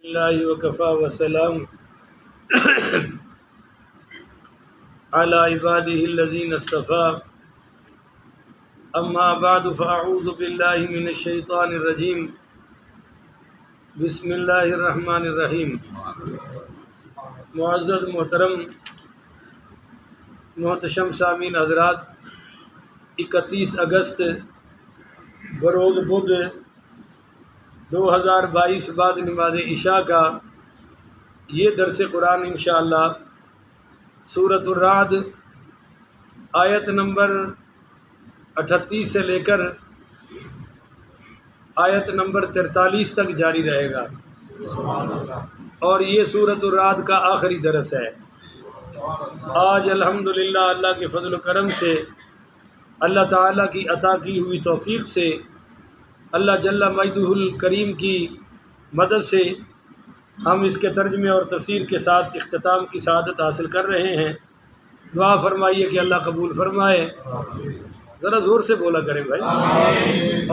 اللہ وکفا وسلام علی عبادہ الذین اصطفیٰ اما بعد فاعوذ باللہ من الشیطان الرجیم بسم اللہ الرحمن الرحیم۔ معزز محترم محتشم سامعین حضرات، 31 اگست بروز بدھ 2022 بعد نماز عشاء کا یہ درس قرآن انشاءاللہ سورۃ الرعد آیت نمبر 38 سے لے کر آیت نمبر 43 تک جاری رہے گا، اور یہ سورۃ الرعد کا آخری درس ہے۔ آج الحمدللہ اللہ کے فضل و کرم سے، اللہ تعالیٰ کی عطا کی ہوئی توفیق سے، اللہ جل مجدہ الکریم کی مدد سے ہم اس کے ترجمے اور تفسیر کے ساتھ اختتام کی سعادت حاصل کر رہے ہیں۔ دعا فرمائیے کہ اللہ قبول فرمائے، ذرا زور سے بولا کریں بھائی،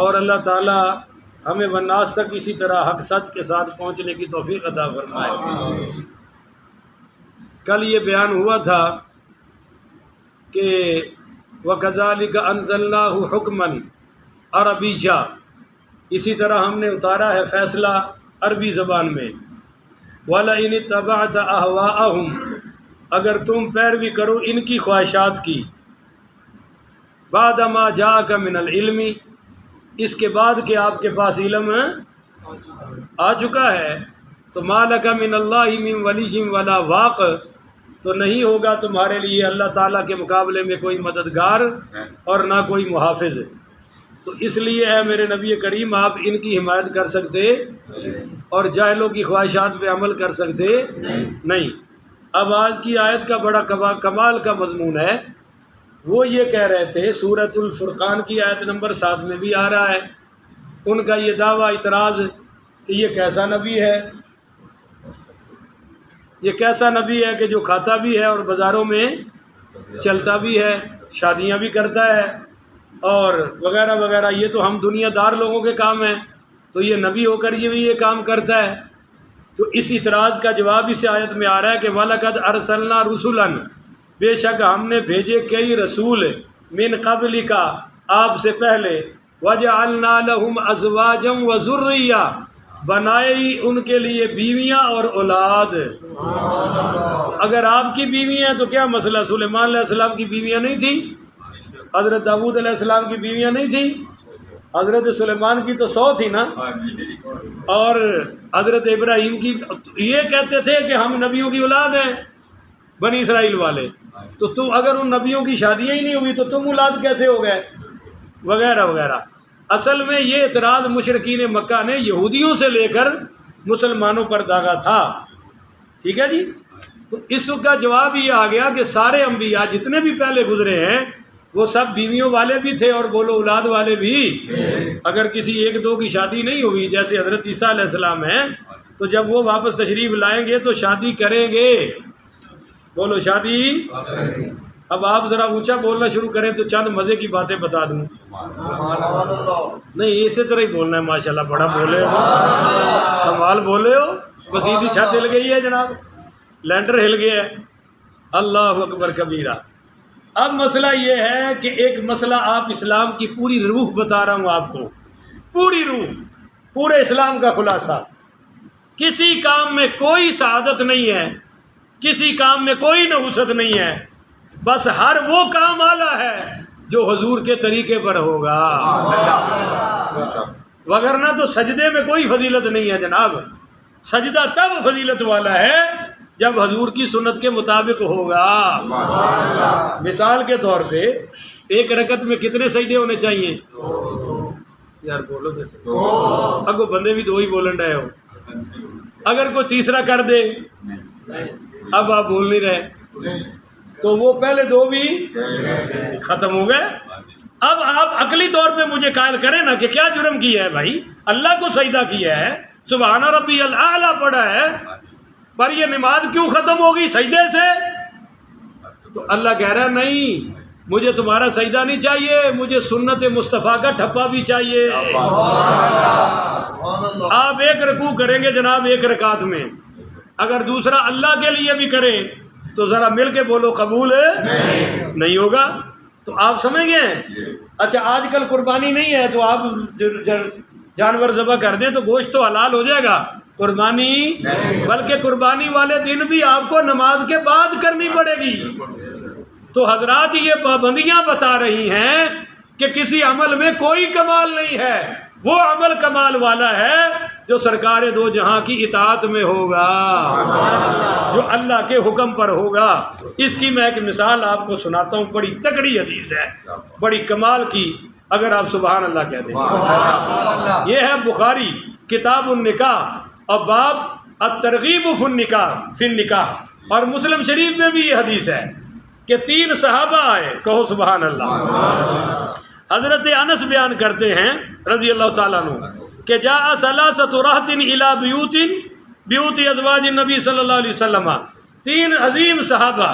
اور اللہ تعالیٰ ہمیں والناس تک اسی طرح حق سچ کے ساتھ پہنچنے کی توفیق عطا فرمائے۔ کل یہ بیان ہوا تھا کہ وَكَذَلِكَ أَنزَلْنَاهُ حُكْمًا عَرَبِيًّا، اسی طرح ہم نے اتارا ہے فیصلہ عربی زبان میں۔ وَلَئِنِ اتَّبَعْتَ أَهْوَاءَهُمْ، اگر تم پیروی کرو ان کی خواہشات کی، بَعْدَ مَا جَاءَكَ مِنَ الْعِلْمِ، اس کے بعد کہ آپ کے پاس علم آ چکا ہے، تو مَا لَكَ مِنَ اللَّهِ مِنْ وَلِيٍّ وَلَا وَاقٍ، تو نہیں ہوگا تمہارے لیے اللہ تعالیٰ کے مقابلے میں کوئی مددگار اور نہ کوئی محافظ۔ تو اس لیے اے میرے نبی کریم، آپ ان کی حمایت کر سکتے اور جاہلوں کی خواہشات پہ عمل کر سکتے نہیں۔ اب آج کی آیت کا بڑا کمال کا مضمون ہے، وہ یہ کہہ رہے تھے، سورۃ الفرقان کی آیت نمبر 7 میں بھی آ رہا ہے، ان کا یہ دعویٰ اعتراض کہ یہ کیسا نبی ہے، یہ کیسا نبی ہے کہ جو کھاتا بھی ہے اور بازاروں میں چلتا بھی ہے، شادیاں بھی کرتا ہے اور وغیرہ وغیرہ، یہ تو ہم دنیا دار لوگوں کے کام ہیں، تو یہ نبی ہو کر یہ بھی یہ کام کرتا ہے۔ تو اس اعتراض کا جواب اس آیت میں آ رہا ہے کہ وَلَقَدْ أَرْسَلْنَا رُسُلًا، بے شک ہم نے بھیجے کئی رسول، من قبلک، آپ سے پہلے، وَجَعَلْنَا لَهُمْ أَزْوَاجًا وَذُرِّيَّةً، بنائے ہی ان کے لیے بیویاں اور اولاد۔ اگر آپ کی بیوی ہیں تو کیا مسئلہ، سلیمان علیہ السلام کی بیویاں نہیں تھیں؟ حضرت داؤد علیہ السلام کی بیویاں نہیں تھیں؟ حضرت سلیمان کی تو 100 تھی نا، اور حضرت ابراہیم کی، یہ کہتے تھے کہ ہم نبیوں کی اولاد ہیں بنی اسرائیل والے، تو تم اگر ان نبیوں کی شادیاں ہی نہیں ہوئی تو تم اولاد کیسے ہو گئے، وغیرہ وغیرہ۔ اصل میں یہ اعتراض مشرکین مکہ نے یہودیوں سے لے کر مسلمانوں پر داغا تھا، ٹھیک ہے جی۔ تو اس کا جواب یہ آ گیا کہ سارے انبیاء جتنے بھی پہلے گزرے ہیں وہ سب بیویوں والے بھی تھے اور بولو اولاد والے بھی۔ اگر کسی ایک دو کی شادی نہیں ہوئی، جیسے حضرت عیسیٰ علیہ السلام ہیں، تو جب وہ واپس تشریف لائیں گے تو شادی کریں گے، بولو شادی۔ اب آپ ذرا اونچا بولنا شروع کریں تو چند مزے کی باتیں بتا دوں۔ نہیں، اسی طرح ہی بولنا ہے، ماشاءاللہ بڑا بولے ہو، کمال بولے ہو، مسیدی چھت ہل گئی ہے جناب، لینڈر ہل گیا ہے، اللہ اکبر کبیرہ۔ اب مسئلہ یہ ہے کہ ایک مسئلہ آپ اسلام کی پوری روح بتا رہا ہوں آپ کو، پوری روح، پورے اسلام کا خلاصہ۔ کسی کام میں کوئی سعادت نہیں ہے، کسی کام میں کوئی نحوست نہیں ہے، بس ہر وہ کام اعلیٰ ہے جو حضور کے طریقے پر ہوگا، وگرنہ تو سجدے میں کوئی فضیلت نہیں ہے جناب۔ سجدہ تب فضیلت والا ہے جب حضور کی سنت کے مطابق ہوگا۔ مثال کے طور پہ ایک رکعت میں کتنے سجدے ہونے چاہیے؟ یار بولو جیسے، اگو بندے بھی دو ہی بولن رہے ہو، اگر کوئی تیسرا کر دے، اب آپ بول نہیں رہے، تو وہ پہلے دو بھی ختم ہو گئے۔ اب آپ عقلی طور پہ مجھے قائل کریں نا کہ کیا جرم کیا ہے بھائی، اللہ کو سجدہ کیا ہے، سبحان ربی الاعلیٰ پڑھا ہے، پر یہ نماز کیوں ختم ہوگی سجدے سے؟ تو اللہ کہہ رہا ہے نہیں، مجھے تمہارا سجدہ نہیں چاہیے، مجھے سنت مصطفیٰ کا ٹھپا بھی چاہیے۔ آپ ایک رکوع کریں گے جناب ایک رکعت میں، اگر دوسرا اللہ کے لیے بھی کریں تو ذرا مل کے بولو قبول نہیں ہوگا۔ تو آپ سمجھ گئے؟ اچھا آج کل قربانی نہیں ہے تو آپ جانور ذبح کر دیں تو گوشت تو حلال ہو جائے گا، قربانی بلکہ قربانی والے دن بھی آپ کو نماز کے بعد کرنی پڑے گی۔ تو حضرات یہ پابندیاں بتا رہی ہیں کہ کسی عمل میں کوئی کمال نہیں ہے، وہ عمل کمال والا ہے جو سرکار دو جہاں کی اطاعت میں ہوگا، جو اللہ کے حکم پر ہوگا۔ اس کی میں ایک مثال آپ کو سناتا ہوں، بڑی تکڑی حدیث ہے، بڑی کمال کی، اگر آپ سبحان اللہ کہہ دیں۔ یہ ہے بخاری کتاب النکاح اور باب الترغیب فی النکاح، اور مسلم شریف میں بھی یہ حدیث ہے کہ 3 صحابہ آئے، کہو سبحان اللہ۔ حضرت انس بیان کرتے ہیں رضی اللہ تعالیٰ عنہ کہ جاء ثلاثۃ رہط الی بیوت ازواج النبی صلی اللہ علیہ وسلم، 3 عظیم صحابہ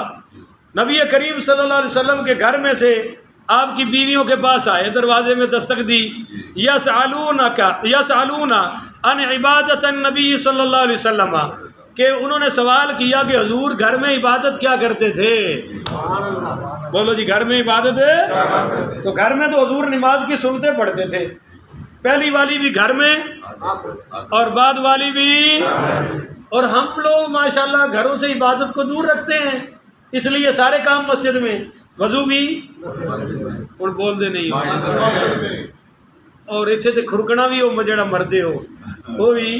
نبی کریم صلی اللہ علیہ وسلم کے گھر میں سے آپ کی بیویوں کے پاس آئے، دروازے میں دستک دی، یسألون عن عبادت النبی صلی اللہ علیہ وسلم، کہ انہوں نے سوال کیا کہ حضور گھر میں عبادت کیا کرتے تھے؟ بولو جی گھر میں عبادت ہے؟ تو گھر میں تو حضور نماز کی سنتیں پڑھتے تھے، پہلی والی بھی گھر میں اور بعد والی بھی، اور ہم لوگ ماشاءاللہ گھروں سے عبادت کو دور رکھتے ہیں، اس لیے سارے کام مسجد میں، وضو بھی اور بول دے نہیں اور اتنے تے کھرکنا بھی ہو جڑا مردے ہو وہ بھی،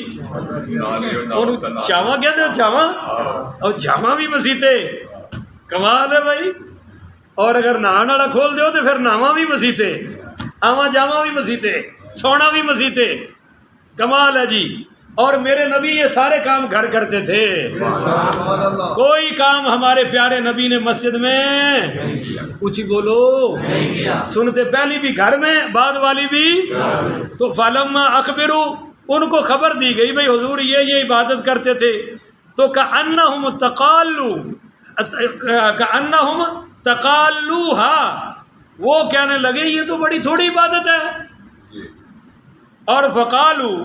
اور چاواں کہتے ہو چاواں، اور جامع بھی مسیتے، کمال ہے بھائی۔ اور اگر نہان والا کھول دیو تو پھر ناواں بھی مسیتے، آواں جامع بھی مسیتے، سونا بھی مسیتے، کمال ہے جی۔ اور میرے نبی یہ سارے کام گھر کرتے تھے، کوئی کام ہمارے پیارے نبی نے مسجد میں اونچی بولو سنتے، پہلی بھی گھر میں بعد والی بھی۔ تو فلما اخبروا، ان کو خبر دی گئی بھئی حضور یہ عبادت کرتے تھے، تو کأنہم تقالوها، وہ کہنے لگے یہ تو بڑی تھوڑی عبادت ہے، اور فقالوا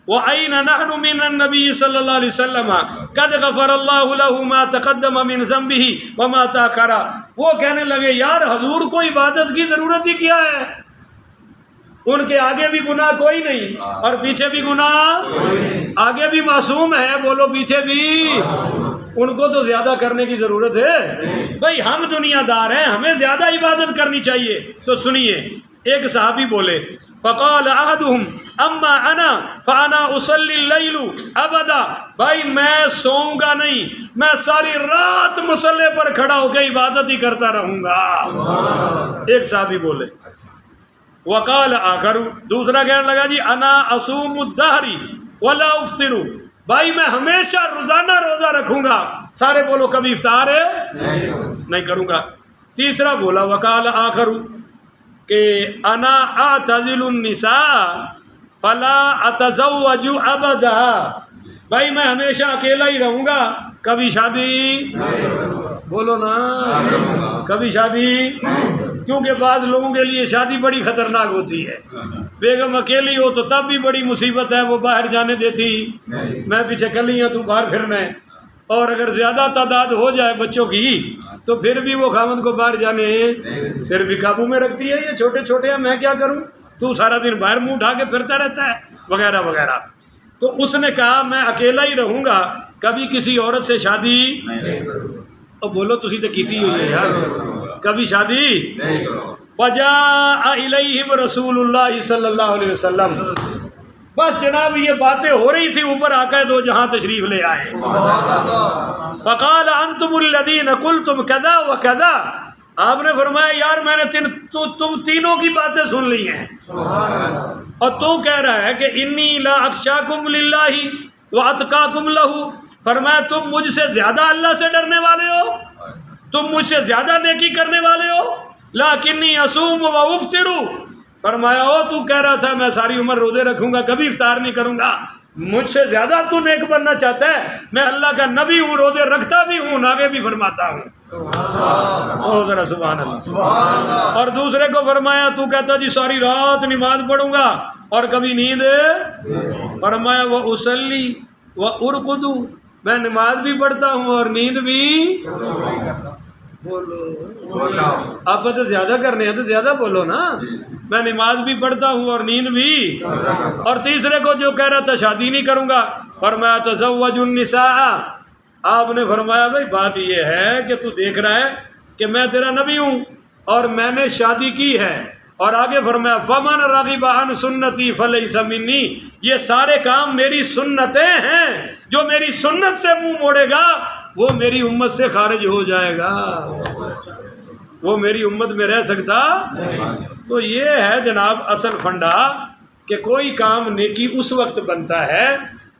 وَأَيْنَ نَحْنُ مِنَ النَّبِيِّ صلی اللہ علیہ وسلم قَدْ غَفَرَ اللَّهُ لَهُ مَا تَقَدَّمَ مِنْ ذَنْبِهِ وَمَا تَأَخَّرَ، وہ کہنے لگے یار حضور کو عبادت کی ضرورت ہی کیا ہے، ان کے آگے بھی گناہ کوئی نہیں اور پیچھے بھی گناہ، آگے بھی معصوم ہے، بولو پیچھے بھی، ان کو تو زیادہ کرنے کی ضرورت ہے بھائی، ہم دنیا دار ہیں، ہمیں زیادہ عبادت کرنی چاہیے۔ تو سنیے، ایک صحابی بولے فقال احدهم اما انا فانا اصلی اللیل ابدا، بھائی میں سوؤں گا نہیں، میں ساری رات مصلی پر کھڑا ہو کے عبادت ہی کرتا رہوں گا، ایک صحابی بولے۔ وقال آخر، دوسرا کہنے لگا جی انا اصوم الدہر ولا افطر، بھائی میں ہمیشہ روزانہ روزہ رکھوں گا، سارے بولو کبھی افطار نہیں کروں گا۔ تیسرا بولا وقال آخر کہ انا اعتزل النساء فلا اتزوج ابدا، بھائی میں ہمیشہ اکیلا ہی رہوں گا، کبھی شادی بولو نا، کبھی شادی، کیونکہ بعض لوگوں کے لیے شادی بڑی خطرناک ہوتی ہے، بیگم اکیلی ہو تو تب بھی بڑی مصیبت ہے، وہ باہر جانے دیتی، میں پیچھے کلی ہوں تو باہر پھرنا ہے، اور اگر زیادہ تعداد ہو جائے بچوں کی تو پھر بھی وہ خاوند کو باہر جانے پھر بھی قابو میں رکھتی ہے، یہ چھوٹے چھوٹے ہیں میں کیا کروں، تو سارا دن باہر منہ اٹھا کے پھرتا رہتا ہے وغیرہ وغیرہ۔ تو اس نے کہا میں اکیلا ہی رہوں گا، کبھی کسی عورت سے شادی، اور بولو تسی تو کیتی ہوئی ہے یار، کبھی شادی۔ فجاء الیہم رسول اللہ صلی اللہ علیہ وسلم، بس جناب یہ باتیں ہو رہی تھی، اوپر آقا دو جہاں تشریف لے آئے، فقال انتم الذین قلتم کذا وکذا، آپ نے فرمایا یار میں نے تم تینوں کی باتیں سن لی ہیں، اور تو کہہ رہا ہے کہ انی لا اخشاکم للہ واتقاکم لہ، فرمایا تم مجھ سے زیادہ اللہ سے ڈرنے والے ہو، تم مجھ سے زیادہ نیکی کرنے والے ہو، لیکنی اصوم و افطر، فرمایا او تو کہہ رہا تھا میں ساری عمر روزے رکھوں گا کبھی افطار نہیں کروں گا، مجھ سے زیادہ تو نیک بننا چاہتا ہے، میں اللہ کا نبی ہوں، روزے رکھتا بھی ہوں، آگے بھی فرماتا ہوں، ذرا سبحان اللہ. اور دوسرے کو فرمایا تو کہتا جی ساری رات نماز پڑھوں گا اور کبھی نیند. فرمایا وہ اصلی وہ ارقدو، میں نماز بھی پڑھتا ہوں اور نیند بھی. بولو آپ تو زیادہ کرنے ہیں تو زیادہ بولو نا. میں نماز بھی پڑھتا ہوں اور نیند بھی. اور تیسرے کو جو کہہ رہا تھا شادی نہیں کروں گا، فرمایا تزوج النساء. آپ نے فرمایا بھائی بات یہ ہے کہ تو دیکھ رہا ہے کہ میں تیرا نبی ہوں اور میں نے شادی کی ہے. اور آگے فرمایا فمن رغب عن سنتی فلیس منی. یہ سارے کام میری سنتیں ہیں، جو میری سنت سے منہ موڑے گا وہ میری امت سے خارج ہو جائے گا، وہ میری امت میں رہ سکتا. تو یہ ہے جناب اصل فنڈا کہ کوئی کام نیکی اس وقت بنتا ہے،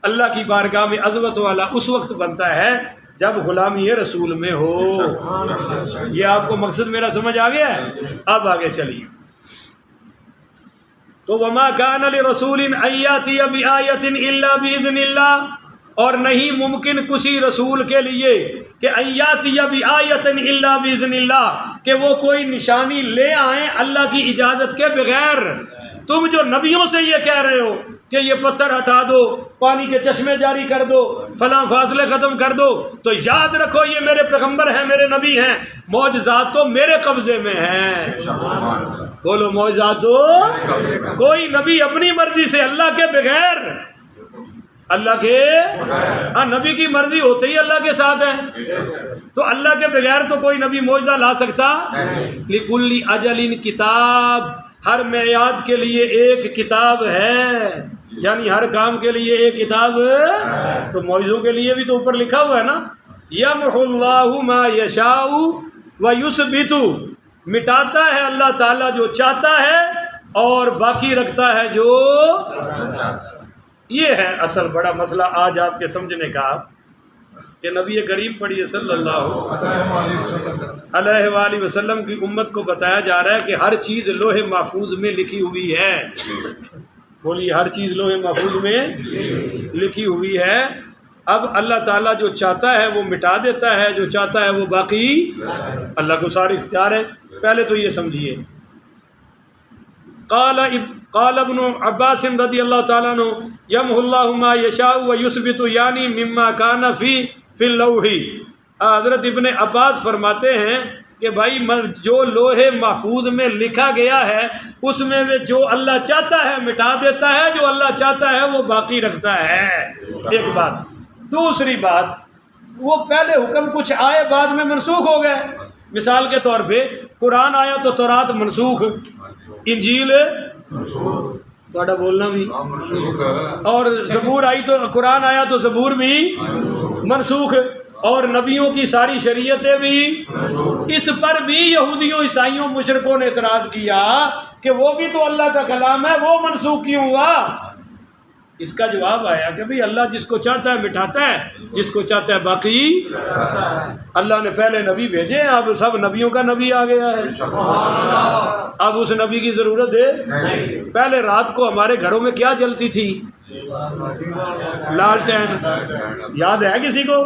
اللہ کی بارگاہ میں عظمت والا اس وقت بنتا ہے جب غلامی رسول میں ہو. یہ آپ کو مقصد میرا سمجھ آ گیا ہے؟ اب آگے چلیے. تو وما کان لرسول ان یاتی بآیۃ الا باذن اللہ، اور نہیں ممکن کسی رسول کے لیے کہ ان یاتی بآیۃ الا باذن اللہ، کہ وہ کوئی نشانی لے آئیں اللہ کی اجازت کے بغیر. تم جو نبیوں سے یہ کہہ رہے ہو کہ یہ پتھر ہٹا دو، پانی کے چشمے جاری کر دو، فلاں فاصلے ختم کر دو، تو یاد رکھو یہ میرے پیغمبر ہیں، میرے نبی ہیں، معجزات تو میرے قبضے میں ہیں. بولو معجزات تو کوئی نبی اپنی مرضی سے اللہ کے بغیر، اللہ کے نبی کی مرضی ہوتے ہی اللہ کے ساتھ ہے، تو اللہ کے بغیر تو کوئی نبی معجزہ لا سکتا. لکل اجل کتاب، ہر میعاد کے لیے ایک کتاب ہے، یعنی ہر کام کے لیے ایک کتاب. تو معجزوں کے لیے بھی تو اوپر لکھا ہوا ہے نا، یمحو اللہ ما یشاء ویثبت. مٹاتا ہے اللہ تعالیٰ جو چاہتا ہے اور باقی رکھتا ہے جو. یہ ہے اصل بڑا مسئلہ آج آپ کے سمجھنے کا کہ نبی کریم پڑھیے صلی اللہ علیہ وآلہ وسلم کی امت کو بتایا جا رہا ہے کہ ہر چیز لوح محفوظ میں لکھی ہوئی ہے. بولیے ہر چیز لوح محفوظ میں لکھی ہوئی ہے. اب اللہ تعالیٰ جو چاہتا ہے وہ مٹا دیتا ہے، جو چاہتا ہے وہ باقی. اللہ کو سارے اختیار ہے. پہلے تو یہ سمجھیے. قال ابن عباس رضی اللہ تعالیٰ عنہ یمحو اللہ ما یشاء ویثبت، یعنی مما کان فی اللوح. حضرت ابن عباس فرماتے ہیں کہ بھائی جو لوح محفوظ میں لکھا گیا ہے اس میں جو اللہ چاہتا ہے مٹا دیتا ہے، جو اللہ چاہتا ہے وہ باقی رکھتا ہے. ایک بات. دوسری بات، وہ پہلے حکم کچھ آئے بعد میں منسوخ ہو گئے. مثال کے طور پہ قرآن آیا تو تورات منسوخ، انجیل تھوڑا بولنا بھی، اور زبور آئی تو قرآن آیا تو زبور بھی منسوخ، اور نبیوں کی ساری شریعتیں بھی. اس پر بھی یہودیوں عیسائیوں مشرکوں نے اعتراض کیا کہ وہ بھی تو اللہ کا کلام ہے، وہ منسوخ کیوں ہوا؟ اس کا جواب آیا کہ بھئی اللہ جس کو چاہتا ہے مٹاتا ہے، جس کو چاہتا ہے باقی. اللہ نے پہلے نبی بھیجے، اب سب نبیوں کا نبی آ گیا ہے. اب اس نبی کی ضرورت ہے؟ پہلے رات کو ہمارے گھروں میں کیا جلتی تھی؟ لالٹین. یاد ہے کسی کو؟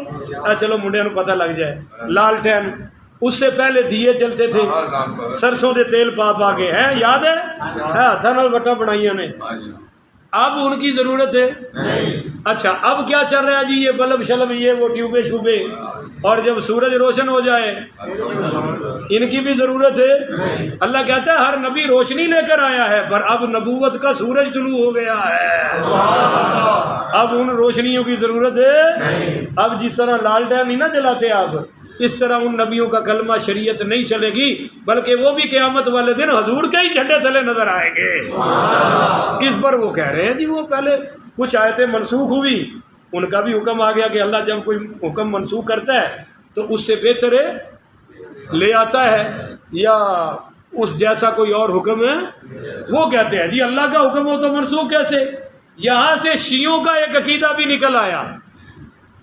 چلو منڈے کو پتہ لگ جائے. لالٹین. اس سے پہلے دیے جلتے تھے سرسوں دے تیل پا پا کے، ہیں یاد ہے؟ ہاتھوں نال بٹا بنائیاں نے. اب ان کی ضرورت ہے؟ اچھا اب کیا چل رہا ہے جی؟ یہ بلب شلب، یہ وہ ٹیوبے شوبے، اور جب سورج روشن ہو جائے ان کی بھی ضرورت ہے. اللہ کہتا ہے ہر نبی روشنی لے کر آیا ہے، پر اب نبوت کا سورج طلوع ہو گیا ہے، اب ان روشنیوں کی ضرورت ہے. اب جس طرح لالٹین نہیں نہ جلاتے آپ، اس طرح ان نبیوں کا کلمہ شریعت نہیں چلے گی، بلکہ وہ بھی قیامت والے دن حضور کے ہی جھنڈے تلے نظر آئیں گے. اس پر وہ کہہ رہے ہیں جی وہ پہلے کچھ آیتیں منسوخ ہوئی، ان کا بھی حکم آ گیا کہ اللہ جب کوئی حکم منسوخ کرتا ہے تو اس سے بہتر لے آتا ہے یا اس جیسا کوئی اور حکم ہے. وہ کہتے ہیں جی اللہ کا حکم ہو تو منسوخ کیسے؟ یہاں سے شیعوں کا ایک عقیدہ بھی نکل آیا،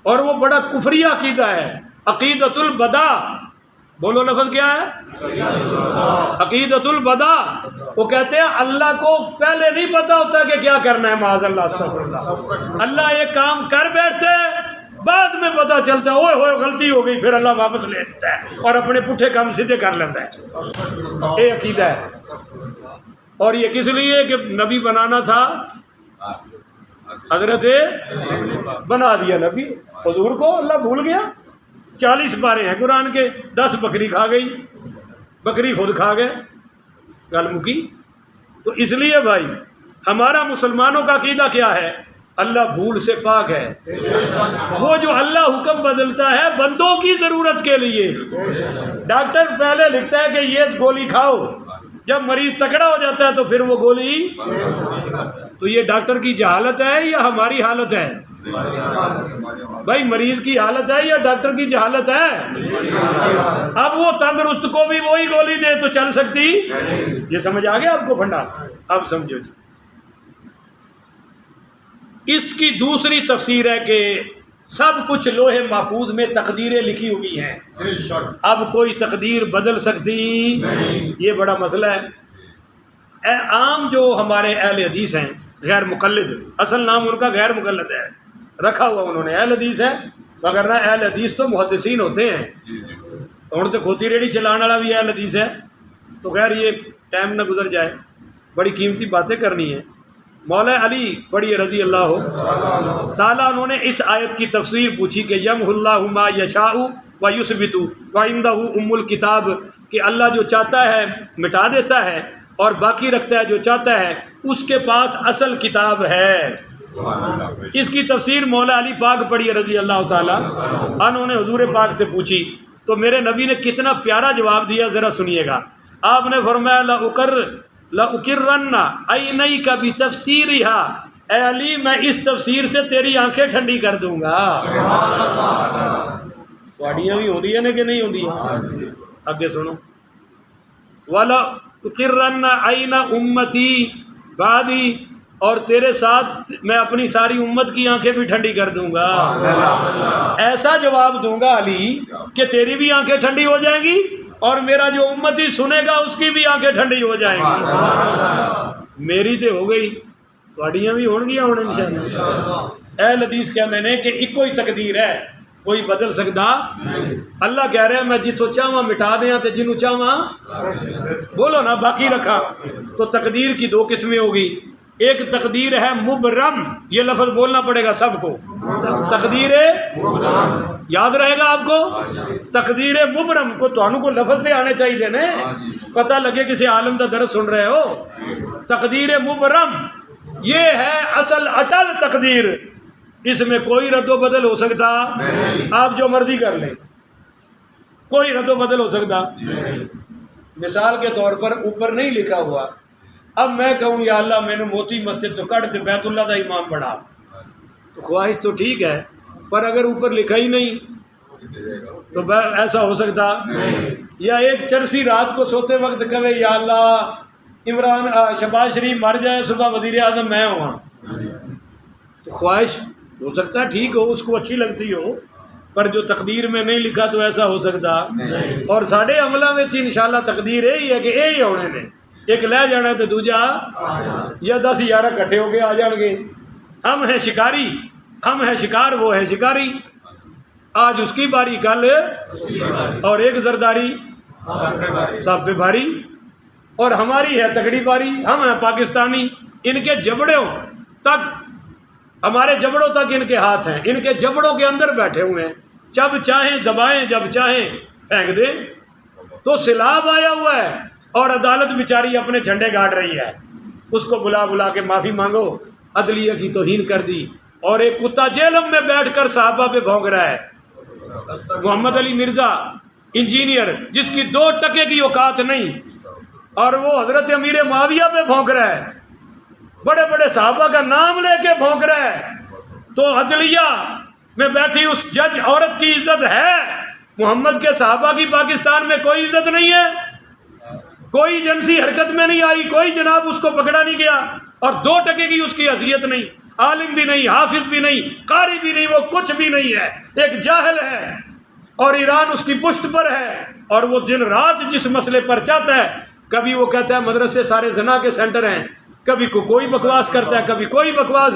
اور وہ بڑا کفری عقیدہ ہے، عقیدۃ البدا. بولو لفظ کیا ہے؟ عقیدۃ البدا. وہ کہتے ہیں اللہ کو پہلے نہیں پتا ہوتا کہ کیا کرنا ہے. معاذ اللہ، استغفر اللہ. اللہ ایک کام کر بیٹھتے بعد میں پتہ پتہ چلتا ہے اوئے ہوئے غلطی ہو گئی، پھر اللہ واپس لے لیتا ہے اور اپنے پٹھے کام سیدھے کر لیتا ہے. یہ عقیدہ ہے. اور یہ کس لیے کہ نبی بنانا تھا، حضرت بنا دیا نبی. حضور کو اللہ بھول گیا. 40 پارے ہیں قرآن کے، 10 بکری کھا گئی، بکری خود کھا گئے، گل مکی. تو اس لیے بھائی ہمارا مسلمانوں کا عقیدہ کیا ہے؟ اللہ بھول سے پاک ہے. وہ جو اللہ حکم بدلتا ہے بندوں کی ضرورت کے لیے. ڈاکٹر پہلے لکھتا ہے کہ یہ گولی کھاؤ، جب مریض تکڑا ہو جاتا ہے تو پھر وہ گولی. تو یہ ڈاکٹر کی جہالت ہے یا ہماری حالت ہے؟ بھائی مریض کی حالت ہے یا ڈاکٹر کی جہالت ہے؟ اب وہ تندرست کو بھی وہی گولی دے تو چل سکتی. یہ سمجھ آ گیا آپ کو فنڈا؟ اب سمجھو. اس کی دوسری تفسیر ہے کہ سب کچھ لوح محفوظ میں تقدیریں لکھی ہوئی ہیں، اب کوئی تقدیر بدل سکتی. یہ بڑا مسئلہ ہے. عام جو ہمارے اہل حدیث ہیں غیر مقلد، اصل نام ان کا غیر مقلد ہے، رکھا ہوا انہوں نے اہل حدیث ہے، مگر نہ اہل حدیث تو محدثین ہوتے ہیں. ہوں تو کھوتی ریڑھی چلانے والا بھی اہل حدیث ہے. تو خیر یہ ٹائم نہ گزر جائے، بڑی قیمتی باتیں کرنی ہیں. مولا علی پڑھیے رضی اللہ تعالیٰ، انہوں نے اس آیت کی تفسیر پوچھی کہ یمح اللہ ما یشاء و یثبت وعندہ ام الکتاب، کہ اللہ جو چاہتا ہے مٹا دیتا ہے اور باقی رکھتا ہے جو چاہتا ہے، اس کے پاس اصل کتاب ہے. اس کی تفسیر مولا علی پاک پڑھیے رضی اللہ تعالیٰ انہوں نے حضور پاک سے پوچھی تو میرے نبی نے کتنا پیارا جواب دیا، ذرا سنیے گا. آپ نے فرمایا لَأُقِرَّنَّ عَيْنَيْكَ بِتَفْسِيرِهَا، اے علی میں اس تفسیر سے تیری آنکھیں ٹھنڈی کر دوں گا. تھوڑیاں بھی ہو رہی ہیں کہ نہیں ہو رہی؟ آگے سنو. وَلَأُقِرَّنَّ عَيْنَ أُمَّتِي بَعْدِي، اور تیرے ساتھ میں اپنی ساری امت کی آنکھیں بھی ٹھنڈی کر دوں گا. ایسا جواب دوں گا علی کہ تیری بھی آنکھیں ٹھنڈی ہو جائیں گی اور میرا جو امتی سنے گا اس کی بھی آنکھیں ٹھنڈی ہو جائیں گی. میری تو ہو گئی، تھوڑیاں بھی ہون گیا ہوں انشاءاللہ. اہل حدیث کہندے نے کہ ایکو ہی تقدیر ہے، کوئی بدل سکتا. اللہ کہہ رہے ہیں میں جتوں چاہواں مٹا دیاں تے جنوں چاہواں بولو نا باقی رکھا. تو تقدیر کی 2 قسمیں ہوگی. ایک تقدیر ہے مبرم، یہ لفظ بولنا پڑے گا سب کو. تقدیر یاد رہے گا آپ کو. تقدیر مبرم کو تو کو لفظ دے آنے چاہیے نا، پتہ لگے کسی عالم کا درس سن رہے ہو. تقدیر مبرم یہ ہے اصل اٹل تقدیر، اس میں کوئی رد و بدل ہو سکتا. آپ جو مرضی کر لیں، کوئی رد و بدل ہو سکتا. مثال کے طور پر اوپر نہیں لکھا ہوا، اب میں کہوں یا اللہ میں نے موتی مسجد تو کٹ دے بیت اللہ کا امام بنا، تو خواہش تو ٹھیک ہے، پر اگر اوپر لکھا ہی نہیں تو ایسا ہو سکتا. یا ایک چرسی رات کو سوتے وقت کہے یا اللہ عمران شہباز شریف مر جائے صبح وزیر اعظم میں ہوا، تو خواہش ہو سکتا ہے ٹھیک ہو، اس کو اچھی لگتی ہو، پر جو تقدیر میں نہیں لکھا تو ایسا ہو سکتا. اور ساڈے عملوں میں انشاءاللہ تقدیر یہی ہے کہ یہی ہونے نے، ایک لے جانا تو دوجا یا 10 11 کٹھے ہو کے آ جان گے. ہم ہیں شکاری، ہم ہیں شکار، وہ ہے شکاری. آج اس کی باری، کل اور ایک زرداری سب پہ بھاری، اور ہماری ہے تکڑی باری. ہم ہیں پاکستانی، ان کے جبڑوں تک، ہمارے جبڑوں تک ان کے ہاتھ ہیں، ان کے جبڑوں کے اندر بیٹھے ہوئے ہیں. جب چاہیں دبائیں، جب چاہیں پھینک دیں. تو سیلاب آیا ہوا ہے اور عدالت بیچاری اپنے جھنڈے گاڑ رہی ہے. اس کو بلا بلا کے معافی مانگو، عدلیہ کی توہین کر دی. اور ایک کتا جیلم میں بیٹھ کر صحابہ پہ بھونک رہا ہے. محمد علی مرزا انجینئر جس کی 2 ٹکے کی اوقات نہیں، اور وہ حضرت امیر معاویہ پہ بھونک رہا ہے، بڑے بڑے صحابہ کا نام لے کے بھونک رہا ہے. تو عدلیہ میں بیٹھی اس جج عورت کی عزت ہے؟ محمد کے صحابہ کی پاکستان میں کوئی عزت نہیں ہے، کوئی ایجنسی حرکت میں نہیں آئی، کوئی جناب اس کو پکڑا نہیں گیا، اور 2 ٹکے کی اس کی حیثیت نہیں. عالم بھی نہیں، حافظ بھی نہیں، قاری بھی نہیں، وہ کچھ بھی نہیں ہے، ایک جاہل ہے. اور ایران اس کی پشت پر ہے، اور وہ دن رات جس مسئلے پر چاہتا ہے، کبھی وہ کہتا ہے مدرسے سارے زنا کے سینٹر ہیں، کبھی کوئی بکواس کرتا ہے، کبھی کوئی بکواس.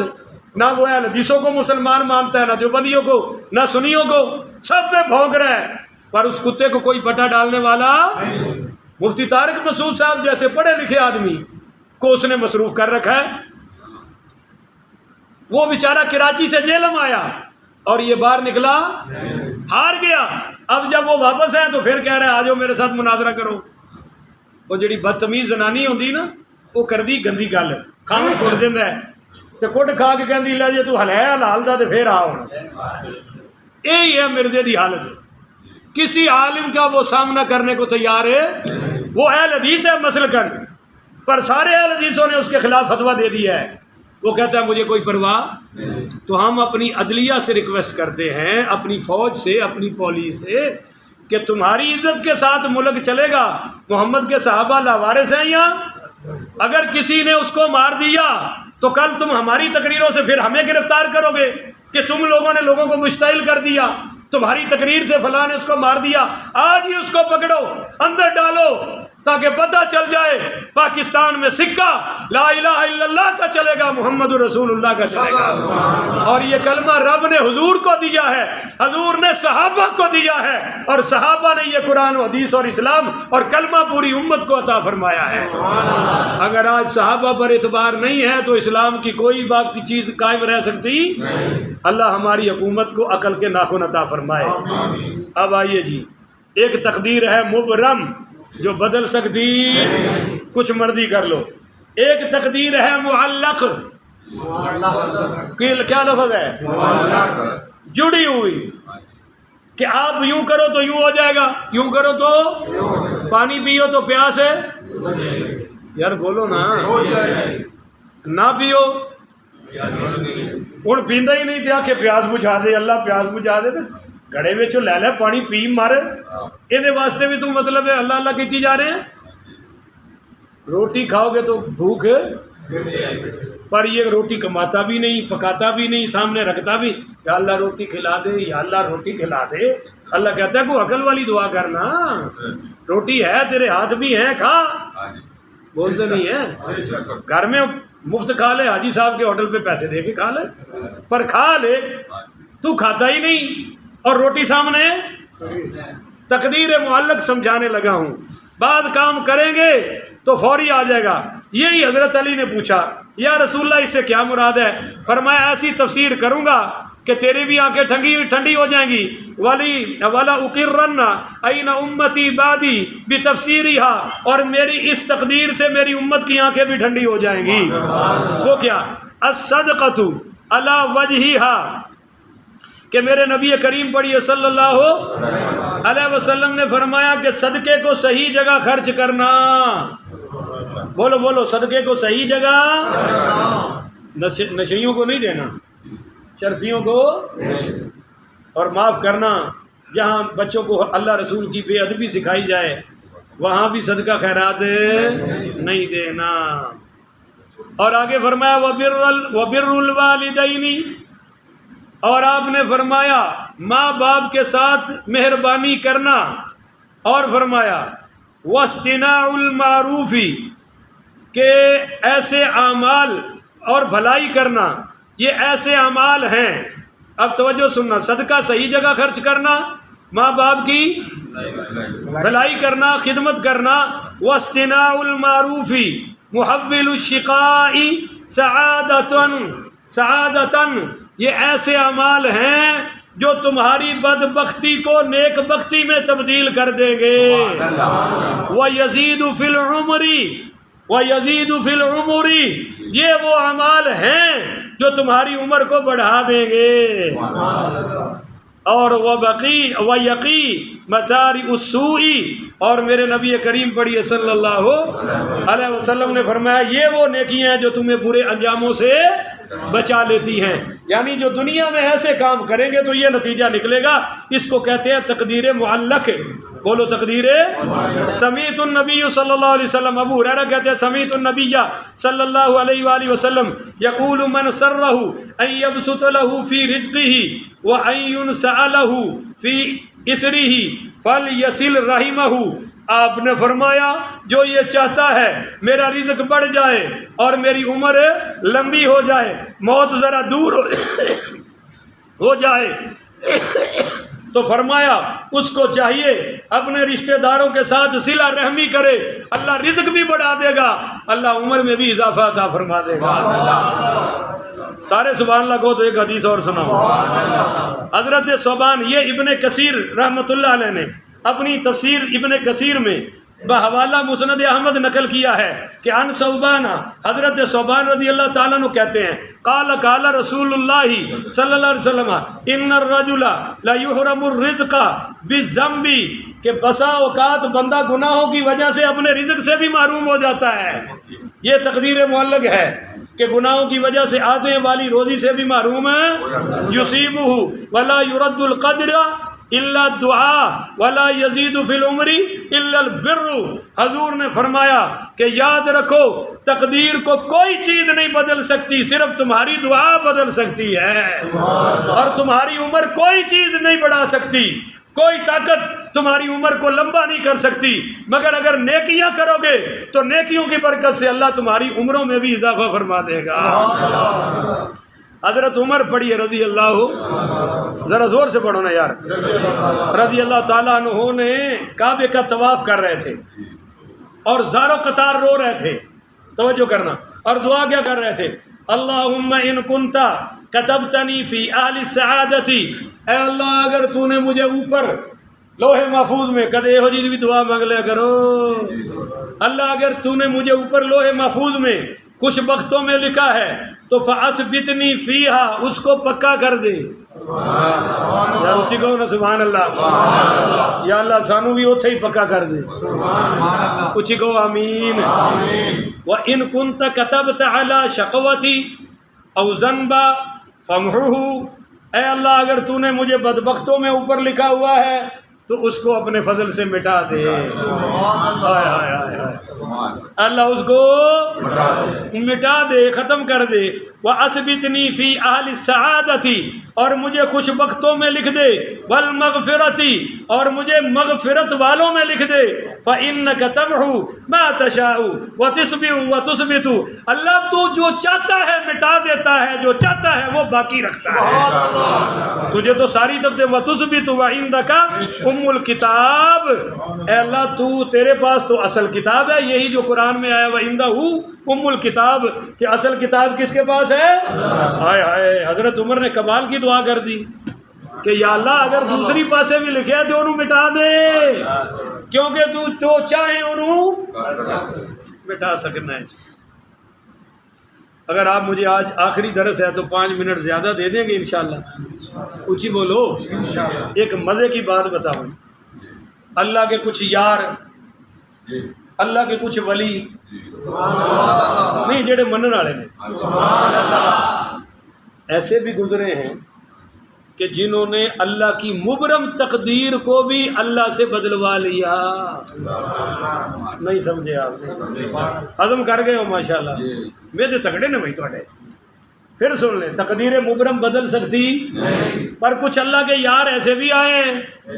نہ وہ اہل حدیثوں کو مسلمان مانتا ہے، نہ دیوبندیوں کو، نہ سنیوں کو، سب پہ بھونک رہا ہے، پر اس کتے کو کوئی پٹا ڈالنے والا۔ مفتی طارق مسعود صاحب جیسے پڑھے لکھے آدمی کو اس نے مصروف کر رکھا ہے، وہ بیچارہ کراچی سے جیلم آیا اور یہ باہر نکلا ہار گیا۔ اب جب وہ واپس آئے تو پھر کہہ رہا ہے آ جاؤ میرے ساتھ مناظرہ کرو۔ وہ جڑی بدتمیز زنانی ہوندی نا، وہ کر دی گندی گل، کھان کٹ دیندا ہے تے کٹ کھا کے کہندی لے جے تو حلال دا تے پھر آ ہن۔ یہی ہے مرزے دی حالت، کسی عالم کا وہ سامنا کرنے کو تیار ہے، وہ اہل حدیث ہے مسلکن، پر سارے اہل حدیثوں نے اس کے خلاف فتویٰ دے دیا ہے، وہ کہتا ہے مجھے کوئی پرواہ۔ تو ہم اپنی عدلیہ سے ریکویسٹ کرتے ہیں، اپنی فوج سے، اپنی پولیس سے، کہ تمہاری عزت کے ساتھ ملک چلے گا؟ محمد کے صحابہ لاوارث ہیں یہاں، اگر کسی نے اس کو مار دیا تو کل تم ہماری تقریروں سے پھر ہمیں گرفتار کرو گے کہ تم لوگوں نے لوگوں کو مشتعل کر دیا، تمہاری تقریر سے فلاں نے اس کو مار دیا۔ آج ہی اس کو پکڑو، اندر ڈالو، تاکہ پتہ چل جائے پاکستان میں سکہ لا الہ الا اللہ کا چلے گا، محمد رسول اللہ کا چلے گا۔ اور یہ کلمہ رب نے حضور کو دیا ہے، حضور نے صحابہ کو دیا ہے، اور صحابہ نے یہ قرآن و حدیث اور اسلام اور کلمہ پوری امت کو عطا فرمایا ہے۔ اگر آج صحابہ پر اعتبار نہیں ہے تو اسلام کی کوئی باقی چیز قائم رہ سکتی؟ اللہ ہماری حکومت کو عقل کے ناخن عطا فرمائے۔ اب آئیے جی، ایک تقدیر ہے مبرم جو بدل سکتی، کچھ مرضی کر لو۔ ایک تقدیر ہے معلق، کیا لفظ ہے؟ جڑی ہوئی، کہ آپ یوں کرو تو یوں ہو جائے گا، یوں کرو تو پانی پیو تو پیاس ہے، یار بولو نا، نہ پیو ہوں پیندا ہی نہیں تھا کہ پیاس بجھا دے، اللہ پیاس بجھا دے، گڑے وچوں لے لے پانی پی مر، یہ واسطے بھی تو مطلب ہے اللہ اللہ کیتی جا رہے ہیں۔ روٹی کھاؤ گے تو بھوک، پر یہ روٹی کماتا بھی نہیں، پکاتا بھی نہیں، سامنے رکھتا بھی، یا اللہ روٹی کھلا دے، یا اللہ روٹی کھلا دے۔ اللہ کہتا ہے کوئی عقل والی دعا کرنا، روٹی ہے تیرے ہاتھ بھی ہیں، کھا، بولتے نہیں ہے، گھر میں مفت کھا لے، حاجی صاحب کے ہوٹل پہ پیسے دے کے کھا لے، پر کھا لے، تو کھاتا ہی نہیں اور روٹی سامنے۔ تقدیر معلق سمجھانے لگا ہوں، بعد کام کریں گے تو فوری آ جائے گا۔ یہی حضرت علی نے پوچھا یا رسول اللہ اس سے کیا مراد ہے؟ فرمایا ایسی تفسیر کروں گا کہ تیری بھی آنکھیں ٹھنڈی ہو جائیں گی، وَلَا أُقِرَّنَّ أَيْنَ أُمَّتِي بَعْدِي بِتَفْسِيرِهَا، اور میری اس تقدیر سے میری امت کی آنکھیں بھی ٹھنڈی ہو جائیں گی۔ وہ کیا؟ الصدقۃ علی وجہہا، کہ میرے نبی کریم پڑھیے صلی اللہ علیہ وسلم نے فرمایا کہ صدقے کو صحیح جگہ خرچ کرنا، بولو بولو، صدقے کو صحیح جگہ، نشیوں کو نہیں دینا، چرسیوں کو، اور معاف کرنا، جہاں بچوں کو اللہ رسول کی بے ادبی سکھائی جائے وہاں بھی صدقہ خیرات نہیں دینا۔ اور آگے فرمایا وَبِرُّ الْوَالِدَيْنِ، اور آپ نے فرمایا ماں باپ کے ساتھ مہربانی کرنا، اور فرمایا وَاسْتِنَاعُ الْمَعْرُوفِ، کہ ایسے اعمال اور بھلائی کرنا، یہ ایسے اعمال ہیں۔ اب توجہ سننا، صدقہ صحیح جگہ خرچ کرنا، ماں باپ کی بھلائی کرنا، خدمت کرنا، وَاسْتِنَاعُ الْمَعْرُوفِ مُحَوِّلُ الشِّقَاءِ سعادتاً، یہ ایسے اعمال ہیں جو تمہاری بدبختی کو نیک بختی میں تبدیل کر دیں گے۔ وَيَزِيدُ فِي الْعُمُرِ، یہ وہ اعمال ہیں جو تمہاری عمر کو بڑھا دیں گے۔ اور وَيَقِي مَسَارِعُ السُّوءِ، اور میرے نبی کریم پڑھیے صلی اللہ علیہ وسلم نے فرمایا یہ وہ نیکیاں ہیں جو تمہیں برے انجاموں سے بچا لیتی ہیں۔ یعنی جو دنیا میں ایسے کام کریں گے تو یہ نتیجہ نکلے گا، اس کو کہتے ہیں تقدیر معلق۔ بولو تقدیر۔ سمیعت النبی صلی اللہ علیہ وسلم، ابو ہریرہ کہتے ہیں سمیعت النبی صلی اللہ علیہ وآلہ وسلم یقول من سرہ ان یبسط له فی رزقہ وان ینسع له فی اثرہ فلیصل رحمہ آپ نے فرمایا جو یہ چاہتا ہے میرا رزق بڑھ جائے اور میری عمر لمبی ہو جائے، موت ذرا دور ہو جائے، تو فرمایا اس کو چاہیے اپنے رشتہ داروں کے ساتھ صلہ رحمی کرے، اللہ رزق بھی بڑھا دے گا، اللہ عمر میں بھی اضافہ عطا فرما دے گا۔ سارے سبحان اللہ کو تو ایک حدیث اور سناؤ۔ حضرت ثوبان، یہ ابن کثیر رحمۃ اللہ علیہ نے اپنی تفسیر ابن کثیر میں بحوالہ مسند احمد نقل کیا ہے کہ ان ثوبان، حضرت ثوبان رضی اللہ تعالیٰ عنہ کہتے ہیں قال رسول اللہ صلی اللہ علیہ وسلم ان الرجل لا یحرم الرزق بالذنب، کہ بسا اوقات بندہ گناہوں کی وجہ سے اپنے رزق سے بھی محروم ہو جاتا ہے۔ یہ تقدیر معلق ہے کہ گناہوں کی وجہ سے آنے والی روزی سے بھی محروم ہے۔ یصیبہ ولا یرد القدر الا الدعاء ولا یزید فی العمر الا البر۔ حضور نے فرمایا کہ یاد رکھو تقدیر کو کوئی چیز نہیں بدل سکتی، صرف تمہاری دعا بدل سکتی ہے، اور تمہاری عمر کوئی چیز نہیں بڑھا سکتی، کوئی طاقت تمہاری عمر کو لمبا نہیں کر سکتی، مگر اگر نیکیاں کرو گے تو نیکیوں کی برکت سے اللہ تمہاری عمروں میں بھی اضافہ فرما دے گا۔ حضرت عمر پڑھیے رضی اللہ، ذرا زور سے پڑھو نا یار، رضی اللہ تعالیٰ عنہ نے کعبے کا طواف کر رہے تھے اور زارو قطار رو رہے تھے، توجہ کرنا، اور دعا کیا کر رہے تھے؟ اللہم ان کنتا کتبتنی فی اہل السعادتی، اے اللہ اگر تو نے مجھے اوپر لوہے محفوظ میں، کدے ہو جی بھی دعا مانگ لیا کرو، اللہ اگر تو نے مجھے اوپر لوہے محفوظ میں خوش بختوں میں لکھا ہے تو فَأَثْبِتْنِي فِيهَا، اس کو پکا کر دے۔ یا اچھی کہو نا سبحان اللہ، یا اللہ سانو بھی اتھے ہی پکا کر دے، اچھی کہو آمین۔ وَإِن كُنْتَ كَتَبْتَ عَلَى شَقْوَتِي أَوْ ذَنْبًا فَامْحُوهُ، اے اللہ اگر تو نے مجھے بدبختوں میں اوپر لکھا ہوا ہے تو اس کو اپنے فضل سے مٹا دے۔ اللہ اس کو مٹا دے، ختم کر دے۔ وَأَثْبِتْنِي فِي أَهْلِ السَّعَادَةِ، اور مجھے خوش بختوں میں لکھ دے، وَالْمَغْفِرَةِ، اور مجھے مغفرت والوں میں لکھ دے۔ فَإِنَّكَ تَمْحُو مَا تَشَاءُ وَتُثْبِتُ وَتُثْبِتُ، اللہ تو جو چاہتا ہے مٹا دیتا ہے، جو چاہتا ہے وہ باقی رکھتا ہے۔ تجھے تو ساری تک دے وَتُثْبِتُ وَعِندَكَ ام الکتاب، اے اللہ تو تیرے پاس تو اصل کتاب ہے، یہی جو قرآن میں آیا وَعِندَهُ ام الکتاب، کہ اصل کتاب کس کے پاس ہے؟ ہائے ہائے، حضرت عمر نے کمال کی دعا کر دی کہ یا اللہ اگر دوسری پاسے بھی لکھے تو انہوں مٹا دے، کیونکہ تو جو چاہے انہوں مٹا سکنا ہے۔ اگر آپ مجھے آج آخری درس ہے تو 5 منٹ زیادہ دے دیں گے انشاءاللہ، اونچی بولو۔ ایک مزے کی بات بتاؤں، اللہ کے کچھ یار، اللہ کے کچھ ولی نہیں جڑے منن والے نے، ایسے بھی گزرے ہیں کہ جنہوں نے اللہ کی مبرم تقدیر کو بھی اللہ سے بدلوا لیا۔ نہیں سمجھے آپ نے؟ ہضم کر گئے ہو ماشاءاللہ، میرے تگڑے نے بھائی تھوڑے۔ پھر سن لیں، تقدیر مبرم بدل سکتی پر کچھ اللہ کے یار ایسے بھی آئے ہیں،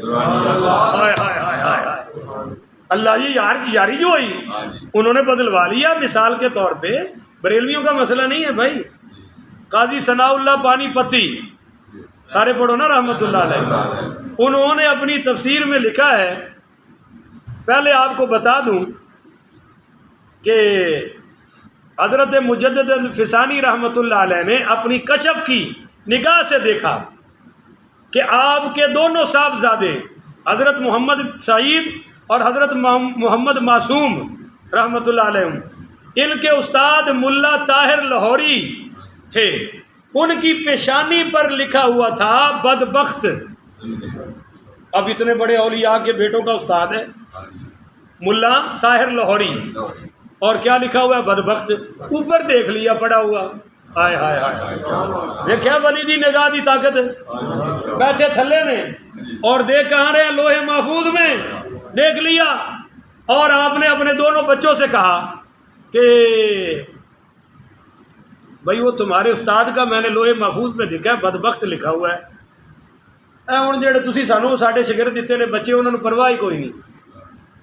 ہائے ہائے ہائے ہائے، اللہ یہ یار کی یاری جو ہوئی انہوں نے بدلوا لیا۔ مثال کے طور پہ بریلویوں کا مسئلہ نہیں ہے بھائی، قاضی ثناء اللہ پانی پتی، سارے پڑھو نا رحمت اللہ علیہ، انہوں نے اپنی تفسیر میں لکھا ہے، پہلے آپ کو بتا دوں کہ حضرت مجدد الفسانی رحمت اللہ علیہ نے اپنی کشف کی نگاہ سے دیکھا کہ آپ کے دونوں صاحبزادے حضرت محمد سعید اور حضرت محمد معصوم رحمت اللہ علیہ، ان کے استاد ملا طاہر لاہوری تھے، ان کی پیشانی پر لکھا ہوا تھا بدبخت۔ اب اتنے بڑے اولیاء کے بیٹوں کا استاد ہے ملا طاہر لاہوری، اور کیا لکھا ہوا ہے؟ بدبخت۔ اوپر دیکھ لیا پڑا ہوا، ہائے ہائے ہائے، دیکھا ولی دی نگاہ دی طاقت، بیٹھے تھلے نے اور دیکھ کہاں رہے؟ لوہے محفوظ میں دیکھ لیا، اور آپ نے اپنے دونوں بچوں سے کہا کہ بھائی وہ تمہارے استاد کا میں نے لوہے محفوظ میں دیکھا ہے بدبخت لکھا ہوا ہے، ہوں جڑے تسی سانو ساڈے شاگرد دیتے نے بچے انہوں نے پرواہ ہی کوئی نہیں،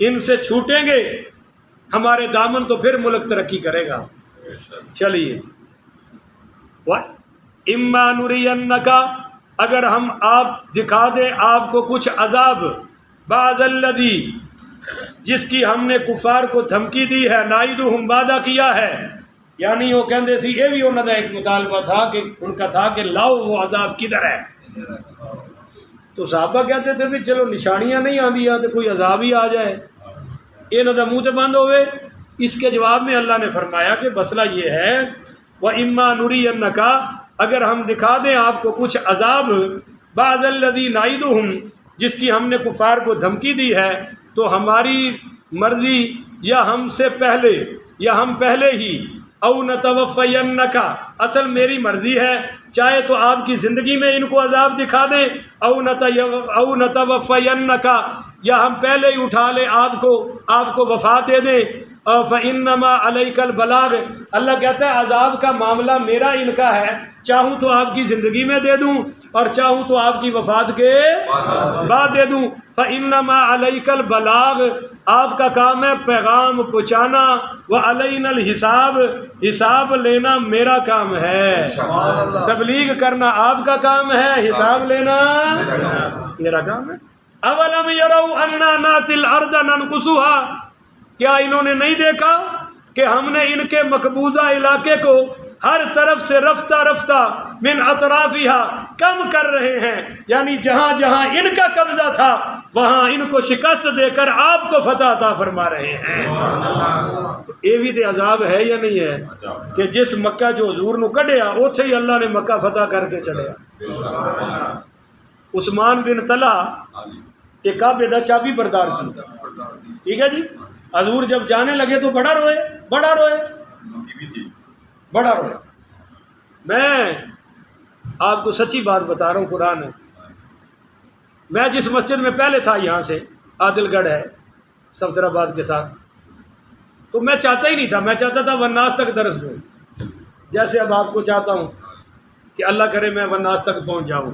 ان سے چھوٹیں گے ہمارے دامن تو پھر ملک ترقی کرے گا۔ چلیے، اما نرینک، اگر ہم آپ دکھا دیں آپ کو کچھ عذاب، بعض الذی، جس کی ہم نے کفار کو دھمکی دی ہے، نعیدہم، وعدہ کیا ہے، یعنی وہ کہندے سی یہ بھی انہوں کا ایک مطالبہ تھا کہ ان کا تھا کہ لاؤ وہ عذاب کدھر ہے، تو صحابہ کہتے تھے بھی چلو نشانیاں نہیں آندیاں تو کوئی عذاب ہی آ جائے، یہ نہ منہ تے بند ہوئے۔ اس کے جواب میں اللہ نے فرمایا کہ مسئلہ یہ ہے، وَإِمَّا نُرِيَنَّكَ، اگر ہم دکھا دیں آپ کو کچھ عذاب، بعض الذی نعیدہم، جس کی ہم نے کفار کو دھمکی دی ہے، تو ہماری مرضی یا ہم سے پہلے یا ہم پہلے ہی، او نتوفینک، اصل میری مرضی ہے چاہے تو آپ کی زندگی میں ان کو عذاب دکھا دیں، او نتوفینک، یا ہم پہلے ہی اٹھا لیں آپ کو وفات دے دیں، فَإِنَّمَا عَلَيْكَ الْبَلَاغُ، اللہ کہتا ہے عذاب کا معاملہ میرا ان کا ہے، چاہوں تو آپ کی زندگی میں دے دوں اور چاہوں تو آپ کی وفات کے بعد دے دوں، فَإِنَّمَا عَلَيْكَ الْبَلَاغُ، آپ کا کام ہے پیغام پہنچانا، وَعَلَيْنَا الْحِسَابُ، حساب لینا میرا کام ہے، تبلیغ کرنا آپ کا کام ہے، حساب لینا میرا کام ہے۔ اَوَلَمْ يَرَوْا أَنَّا نَأْتِي الْأَرْضَ نَنْقُصُهَا، کیا انہوں نے نہیں دیکھا کہ ہم نے ان کے مقبوضہ علاقے کو ہر طرف سے رفتہ رفتہ من اطرافہا کم کر رہے ہیں، یعنی جہاں جہاں ان کا قبضہ تھا وہاں ان کو شکست دے کر آپ کو فتح عطا فرما رہے ہیں۔ تو یہ بھی تو عذاب ہے یا نہیں ہے کہ جس مکہ جو حضور نو کڈیا اوتھے ہی اللہ نے مکہ فتح کر کے چلیا۔ عثمان بن طلحہ ایک کعبے دا چابی بردار سی، ٹھیک ہے جی، حضور جب جانے لگے تو بڑا روئے۔ میں آپ کو سچی بات بتا رہا ہوں، قرآن ہے، میں جس مسجد میں پہلے تھا یہاں سے عادل گڑھ ہے صفدر آباد کے ساتھ، تو میں چاہتا ہی نہیں تھا، میں چاہتا تھا والناس تک درس دوں، جیسے اب آپ کو چاہتا ہوں کہ اللہ کرے میں والناس تک پہنچ جاؤں۔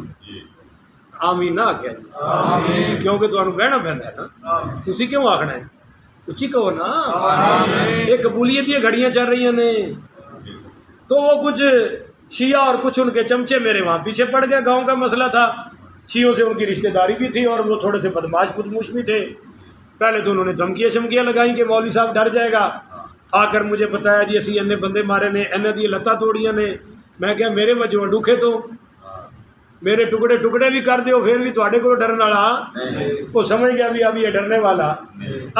آمین نہ آخیا کیونکہ تو بہنا پہنتا ہے نا، تسی کیوں آخنا ہے، اچھی کہو نا، یہ قبولیت یہ گھڑیاں چل رہی ہیں، تو وہ کچھ شیعہ اور کچھ ان کے چمچے میرے وہاں پیچھے پڑ گئے، گاؤں کا مسئلہ تھا، شیعوں سے ان کی رشتہ داری بھی تھی اور وہ تھوڑے سے بدماش بھی تھے، پہلے تو انہوں نے دھمکیاں شمکیاں لگائیں کہ مولوی صاحب ڈر جائے گا، آ کر مجھے بتایا جی اسی انے بندے مارے نے، انہیں دی لتاں توڑیاں نے، میں کہا میرے وجہ ڈوکھے تو میرے ٹکڑے بھی کر دیو پھر بھی تھوڑے کو ڈرن والا، وہ سمجھ گیا بھی اب یہ ڈرنے والا۔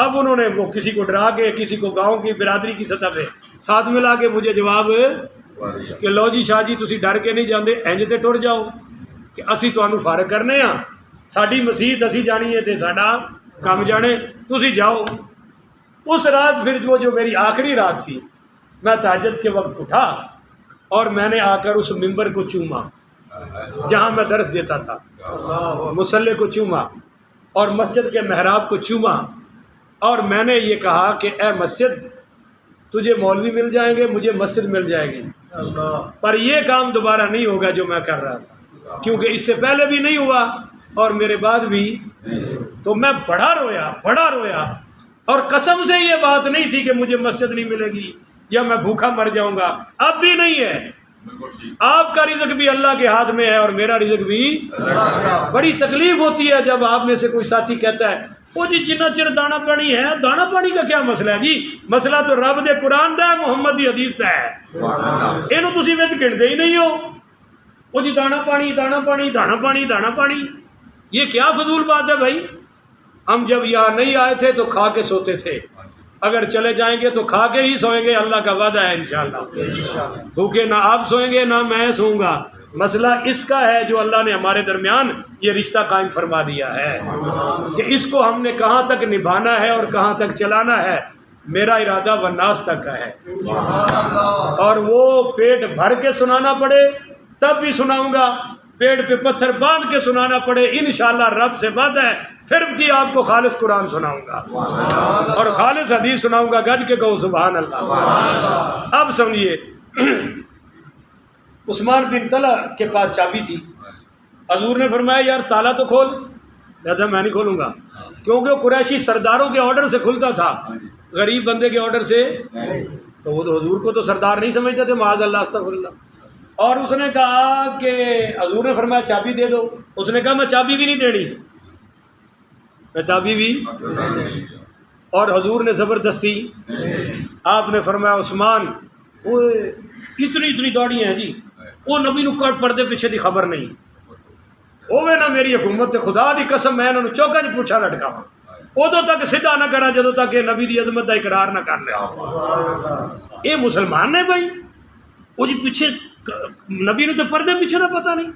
اب انہوں نے وہ کسی کو ڈرا کے کسی کو گاؤں کی برادری کی سطح پہ ساتھ ملا کے مجھے جواب کہ لو جی شاہ جی تسی ڈر کے نہیں جاندے، انج تے ٹر جاؤ کہ اسی تانوں فارغ کرنے ہاں، ساڈی مسیت اسی جانی ہے تے ساڈا کام جانے، تسی جاؤ۔ اس رات پھر جو میری آخری رات تھی، میں تہجد کے وقت اٹھا اور میں نے آ کر اس ممبر کو چوما جہاں میں درس دیتا تھا، مصلی کو چوما اور مسجد کے محراب کو چوما، اور میں نے یہ کہا کہ اے مسجد تجھے مولوی مل جائیں گے، مجھے مسجد مل جائے گی، پر یہ کام دوبارہ نہیں ہوگا جو میں کر رہا تھا، کیونکہ اس سے پہلے بھی نہیں ہوا اور میرے بعد بھی۔ تو میں بڑا رویا اور قسم سے یہ بات نہیں تھی کہ مجھے مسجد نہیں ملے گی یا میں بھوکا مر جاؤں گا، اب بھی نہیں ہے، آپ کا رزق بھی اللہ کے ہاتھ میں ہے اور میرا رزق بھی۔ بڑی تکلیف ہوتی ہے جب آپ میں سے کوئی ساتھی کہتا ہے وہ جی جنہ چر دانا پانی ہے، دانا پانی کا کیا مسئلہ ہے جی، مسئلہ تو رب دے قرآن دا ہے، محمد دی حدیث دا ہے، اینو تسی وچ گھنتے ہی نہیں ہو، وہ جی دانا پانی، یہ کیا فضول بات ہے بھائی۔ ہم جب یہاں نہیں آئے تھے تو کھا کے سوتے تھے، اگر چلے جائیں گے تو کھا کے ہی سوئیں گے، اللہ کا وعدہ ہے انشاءاللہ، بھوکے نہ آپ سوئیں گے نہ میں سوؤں گا۔ مسئلہ اس کا ہے جو اللہ نے ہمارے درمیان یہ رشتہ قائم فرما دیا ہے کہ اس کو ہم نے کہاں تک نبھانا ہے اور کہاں تک چلانا ہے، میرا ارادہ والناس تک کا ہے، اور وہ پیٹ بھر کے سنانا پڑے تب بھی سناؤں گا، پیٹ پہ پتھر باندھ کے سنانا پڑے انشاءاللہ رب سے وعدہ ہے، پھر بھی آپ کو خالص قرآن سناؤں گا اور خالص حدیث سناؤں گا، گج کے کہو سبحان اللہ۔ اب سمجھیے، عثمان بن طلحہ کے پاس چابی تھی، حضور نے فرمایا یار تالا تو کھول، کہتا میں نہیں کھولوں گا، کیونکہ وہ قریشی سرداروں کے آرڈر سے کھلتا تھا، غریب بندے کے آرڈر سے تو وہ تو حضور کو تو سردار نہیں سمجھتے تھے، معاذ اللہ استغفر اللہ۔ اور اس نے کہا کہ حضور نے فرمایا چابی دے دو، اس نے کہا میں چابی بھی نہیں دینی، میں چابی بھی، اور حضور نے زبردستی، آپ نے فرمایا عثمان وہ اتنی داڑیاں ہیں جی، وہ نبی نو کٹ پردے پیچھے دی خبر نہیں، اوے نہ میری حکومت تے خدا دی قسم میں انہوں نے چوکا چ پوچھا لٹکاواں، ادو تک سیدھا نہ کرا جدو تک کہ نبی دی عظمت دا اقرار نہ کر لیا۔ یہ مسلمان نے بھائی، وہ جی پیچھے نبی نو تو پردے پیچھے دا پتہ نہیں،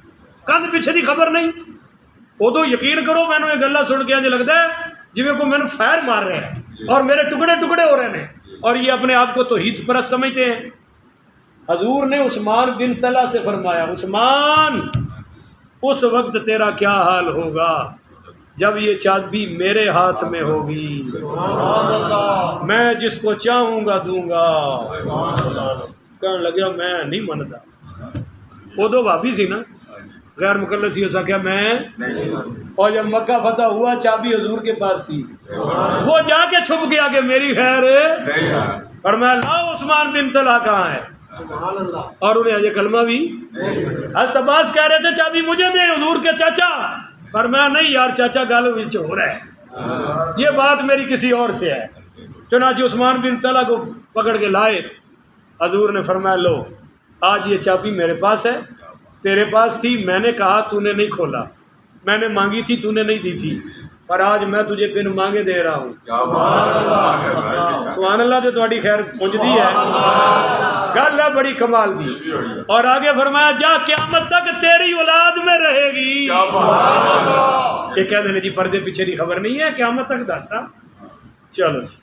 کندھ پیچھے دی خبر نہیں، ادو یقین کرو میں یہ گلا سن کے انج لگتا ہے جی میں کوئی مینوں فائر مار رہے ہیں اور میرے ٹکڑے ٹکڑے ہو رہے ہیں، اور یہ اپنے آپ کو توحید پرست سمجھتے ہیں۔ حضور نے عثمان بن طلحہ سے فرمایا عثمان اس وقت تیرا کیا حال ہوگا جب یہ چابی میرے ہاتھ میں ہوگی، میں جس کو چاہوں گا دوں گا۔ کہنے لگا میں نہیں منتا، ادو بھابی سی نا، غیر مکلف سی، اسا کیا میں، اور جب مکہ فتح ہوا چابی حضور کے پاس تھی، وہ جا کے چھپ گیا کہ میری خیر، فرمایا لاؤ عثمان بن طلحہ کہاں ہے، اور انہیں یہ کلمہ بھی، حضرت عباس کہہ رہے تھے چابی مجھے دے حضور کے چاچا، فرمایا نہیں یار چاچا گل وچ ہو رہا ہے، یہ بات میری کسی اور سے ہے۔ چنانچہ عثمان بن طلحہ کو پکڑ کے لائے، حضور نے فرمایا لو آج یہ چابی میرے پاس ہے، تیرے پاس تھی میں نے کہا تو نے نہیں کھولا، میں نے مانگی تھی تو نے نہیں دی تھی، پر آج میں تجھے بن مانگے دے رہا ہوں۔ سبحان اللہ، جو تہاڈی خیر پہنچتی ہے گل ہے بڑی کمال دی۔ اور آگے فرمایا جا قیامت تک تیری اولاد میں رہے گی۔ یہ کہتے ہیں جی پردے پیچھے کی خبر نہیں ہے، قیامت تک دستا۔ چلو جی،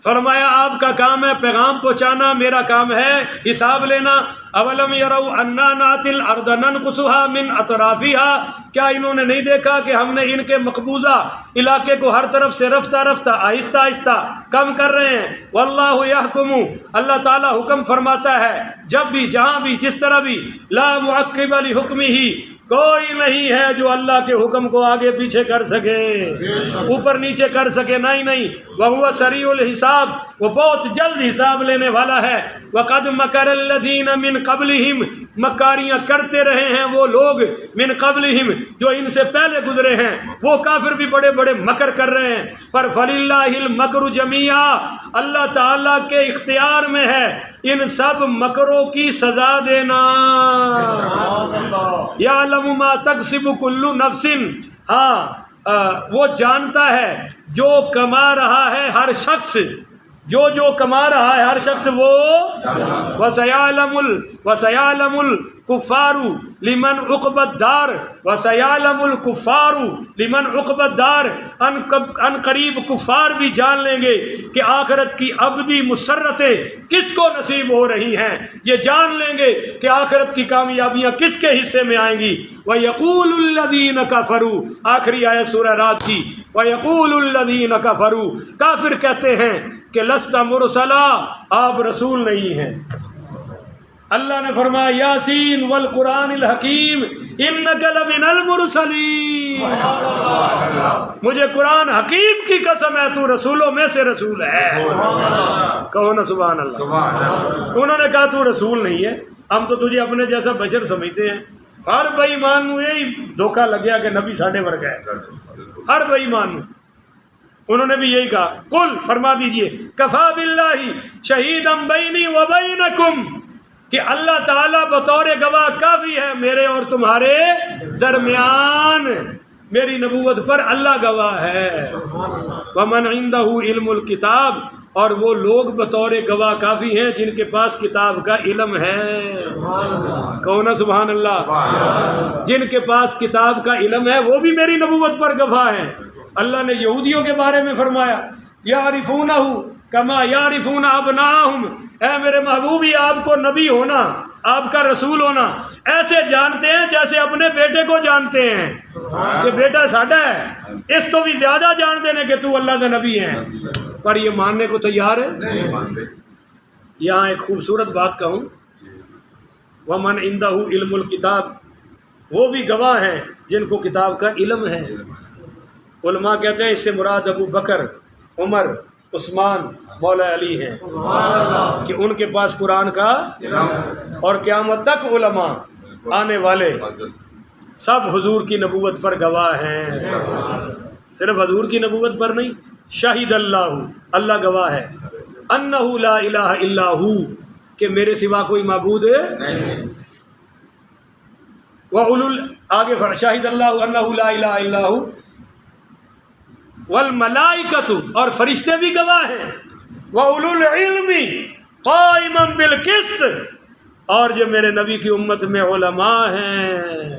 فرمایا آپ کا کام ہے پیغام پہنچانا، میرا کام ہے حساب لینا۔ اولم یروا انا ناتی الارض ننقصها من اطرافها، کیا انہوں نے نہیں دیکھا کہ ہم نے ان کے مقبوضہ علاقے کو ہر طرف سے رفتہ رفتہ آہستہ آہستہ کم کر رہے ہیں۔ واللہ یحکم، اللہ تعالیٰ حکم فرماتا ہے جب بھی جہاں بھی جس طرح بھی، لا معقب لحکمہ، کوئی نہیں ہے جو اللہ کے حکم کو آگے پیچھے کر سکے، اوپر نیچے کر سکے، نہیں۔ وہو سریع الحساب، وہ بہت جلد حساب لینے والا ہے۔ وقد مکر الذین من قبلہم، مکاریاں کرتے رہے ہیں وہ لوگ، من قبلہم جو ان سے پہلے گزرے ہیں، وہ کافر بھی بڑے بڑے مکر کر رہے ہیں، پر فللہ المکر جمیعا، اللہ تعالیٰ کے اختیار میں ہے ان سب مکروں کی سزا دینا۔ یعلم ما تکسب کل نفس، ہاں وہ جانتا ہے جو کما رہا ہے ہر شخص، جو کما رہا ہے ہر شخص، وہ وسیعلم الکفار لمن عقبى الدار، وسیعلم الکفار لمن عقبى الدار، ان قریب کفار بھی جان لیں گے کہ آخرت کی ابدی مسرتیں کس کو نصیب ہو رہی ہیں، یہ جان لیں گے کہ آخرت کی کامیابیاں کس کے حصے میں آئیں گی۔ وَيَقُولُ الَّذِينَ كَفَرُوا، آخری آیت سورہ رات کی، وَيَقُولُ الَّذِينَ كَفَرُوا، کافر کہتے ہیں کہ لست مرسلا، آپ رسول نہیں ہیں۔ اللہ نے فرمایا یاسین والقرآن الحکیم انک لمن المرسلین، مجھے قرآن حکیم کی قسم ہے تو رسولوں میں سے رسول ہے۔ کہو نا سبحان اللہ۔ انہوں نے کہا تو رسول نہیں ہے، ہم تو تجھے اپنے جیسا بشر سمجھتے ہیں۔ ہر بے ایمان نو یہی دھوکہ لگیا کہ نبی ساڈے ورگا ہے، ہر بے ایمان نو۔ انہوں نے بھی یہی کہا قل، فرما دیجئے، کفا باللہ شہیدا بینی و بینکم، کہ اللہ تعالیٰ بطور گواہ کافی ہے میرے اور تمہارے درمیان، میری نبوت پر اللہ گواہ ہے۔ ومن عنده علم الکتاب، اور وہ لوگ بطور گواہ کافی ہیں جن کے پاس کتاب کا علم ہے۔ کہو نا سبحان اللہ، جن کے پاس کتاب کا علم ہے وہ بھی میری نبوت پر گواہ ہیں۔ اللہ نے یہودیوں کے بارے میں فرمایا یعرفونہ کما یعرفون ابناءہم، اے میرے محبوبی آپ کو نبی ہونا، آپ کا رسول ہونا ایسے جانتے ہیں جیسے اپنے بیٹے کو جانتے ہیں کہ بیٹا ساڈا ہے، اس تو بھی زیادہ جانتے ہیں کہ تو اللہ کا نبی ہے، پر یہ ماننے کو تیار ہے۔ یہاں ایک خوبصورت بات کہوں، ومن عنده علم الکتاب، وہ بھی گواہ ہیں جن کو کتاب کا علم ہے۔ علماء کہتے ہیں اس سے مراد ابو بکر، عمر، عثمان، مولا علی ہیں کہ ان کے پاس قرآن کا، اور قیامت تک علماء آنے والے سب حضور کی نبوت پر گواہ ہیں، صرف حضور کی نبوت پر نہیں، شاہد اللہ گواہ ہے، انہ لا الہ الا ہو کہ میرے سوا کوئی معبود نہیں، آگے شاہد اللہ انہ لا الہ الا ہو والملائکۃ، اور فرشتے بھی گواہ ہیں، وَأُولُو الْعِلْمِ قَائِمًا بِالْقِسْطِ، اور جو میرے نبی کی امت میں علماء ہیں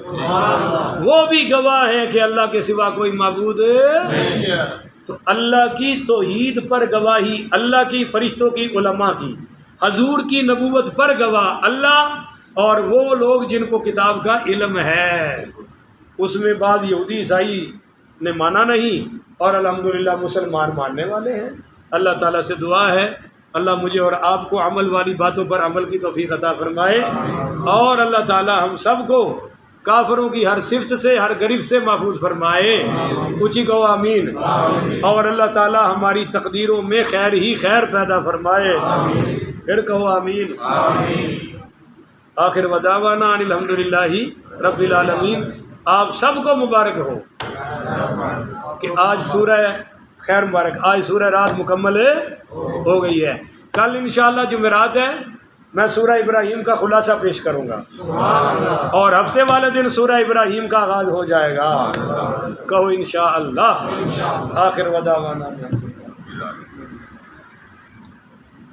وہ بھی گواہ ہیں کہ اللہ کے سوا کوئی معبود نہیں ہے۔ تو اللہ کی توحید پر گواہی، اللہ کی، فرشتوں کی، علماء کی، حضور کی نبوت پر گواہ اللہ، اور وہ لوگ جن کو کتاب کا علم ہے، اس میں بعض یہودی عیسائی نے مانا نہیں، اور الحمدللہ مسلمان ماننے والے ہیں۔ اللہ تعالیٰ سے دعا ہے اللہ مجھے اور آپ کو عمل والی باتوں پر عمل کی توفیق عطا فرمائے، اور اللہ تعالیٰ ہم سب کو کافروں کی ہر صفت سے، ہر گرفت سے محفوظ فرمائے، اونچی کہو آمین، اور اللہ تعالیٰ ہماری تقدیروں میں خیر ہی خیر پیدا فرمائے، پھر کہو آمین۔ آخر ودعوانا ان الحمدللہ رب العالمین۔ آپ سب کو مبارک ہو کہ آج سورہ خیر مبارک، آج سورہ رات مکمل ہو گئی ہے۔ کل انشاءاللہ جمعرات ہے، میں سورہ ابراہیم کا خلاصہ پیش کروں گا، اور ہفتے والے دن سورہ ابراہیم کا آغاز ہو جائے گا، کہو انشاءاللہ۔ آخر ودعوانا